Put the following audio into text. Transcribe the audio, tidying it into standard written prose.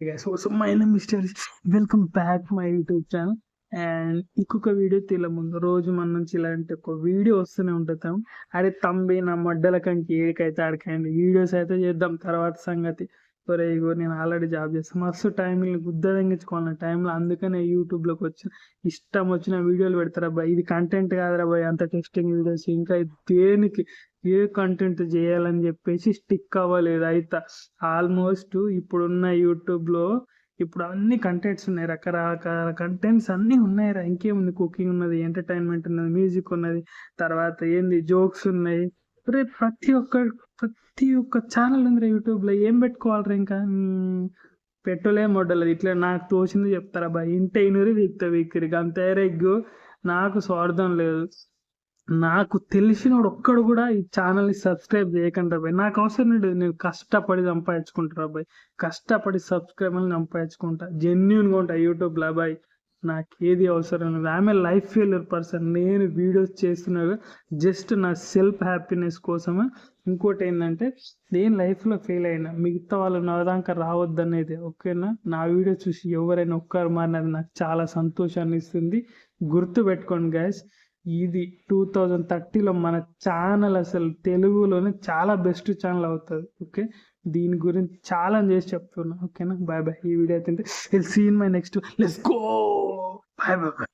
So my name mister welcome back my YouTube channel. And ఇంకొక video తీల ముందు రోజు మన నుంచి ఇలాంటి ఒక వీడియో వస్తూనే ఉంటాం. అరే తంబి నా మడ్డల కంకి ఏడికైతే ఆడికండి వీడియోస్ అయితే చేద్దాం తర్వాత సంగతి. సరే ఇగో నేను ఆల్రెడీ జాబ్ చేస్తాను, మస్తు టైంని గుద్ద తగ్గించుకోవాలి టైంలో, అందుకనే యూట్యూబ్లోకి వచ్చి ఇష్టం వచ్చిన వీడియోలు పెడతారా బాయ్. ఇది కంటెంట్ కాదురా బాయ్, అంత టెస్టింగ్ వీడియోస్ ఇంకా దేనికి ఏ కంటెంట్ చేయాలని చెప్పేసి స్టిక్ అవ్వలేదు అయితే. ఆల్మోస్ట్ ఇప్పుడున్న యూట్యూబ్లో ఇప్పుడు అన్ని కంటెంట్స్ ఉన్నాయి, రకరకాల కంటెంట్స్ అన్నీ ఉన్నాయిరా. ఇంకేముంది, కుకింగ్ ఉన్నది, ఎంటర్టైన్మెంట్ ఉన్నది, మ్యూజిక్ ఉన్నది, తర్వాత ఏంది జోక్స్ ఉన్నాయి. ప్రతి ఒక్క ఛానల్ ఉందిరా యూట్యూబ్లో. ఏం పెట్టుకోవాలరా ఇంకా? పెట్టులే మొడ్డలేదు ఇట్లా నాకు తోచింది చెప్తారా బాయ్. ఇంట ఇనురి వీక్త వీక్కిరికి అంతే రెగ్గు. నాకు స్వార్థం లేదు. నాకు తెలిసినోడు ఒక్కడు కూడా ఈ ఛానల్ని సబ్స్క్రైబ్ చేయకుండా బాయ్. నాకు అవసరం లేదు, నేను కష్టపడి సంపాదించుకుంటారా బాయ్. కష్టపడి సబ్స్క్రైబర్ని సంపాదించుకుంటా, జెన్యున్గా ఉంటా యూట్యూబ్లో బాయ్. నాకు ఏది అవసరం లేదు. ఆమె లైఫ్ ఫెయిల్యూర్ పర్సన్. నేను వీడియోస్ చేస్తున్నా జస్ట్ నా సెల్ఫ్ హ్యాపీనెస్ కోసమే. ఇంకోటి ఏంటంటే, నేను లైఫ్లో ఫెయిల్ అయినా మిగతా వాళ్ళు నా దాకా రావద్దనేది, ఓకేనా? నా వీడియో చూసి ఎవరైనా ఒక్కరు మారినది నాకు చాలా సంతోషాన్ని ఇస్తుంది. గుర్తు పెట్టుకోండి గైస్, ఇది 2030లో మన ఛానల్ అసలు తెలుగులోనే చాలా బెస్ట్ ఛానల్ అవుతుంది. ఓకే, దీని గురించి చాలా చేసి చెప్తున్నా. ఓకేనా, బాయ్ బాయ్. ఈ వీడియో అయితే see in my next. Let's go. Bye bye.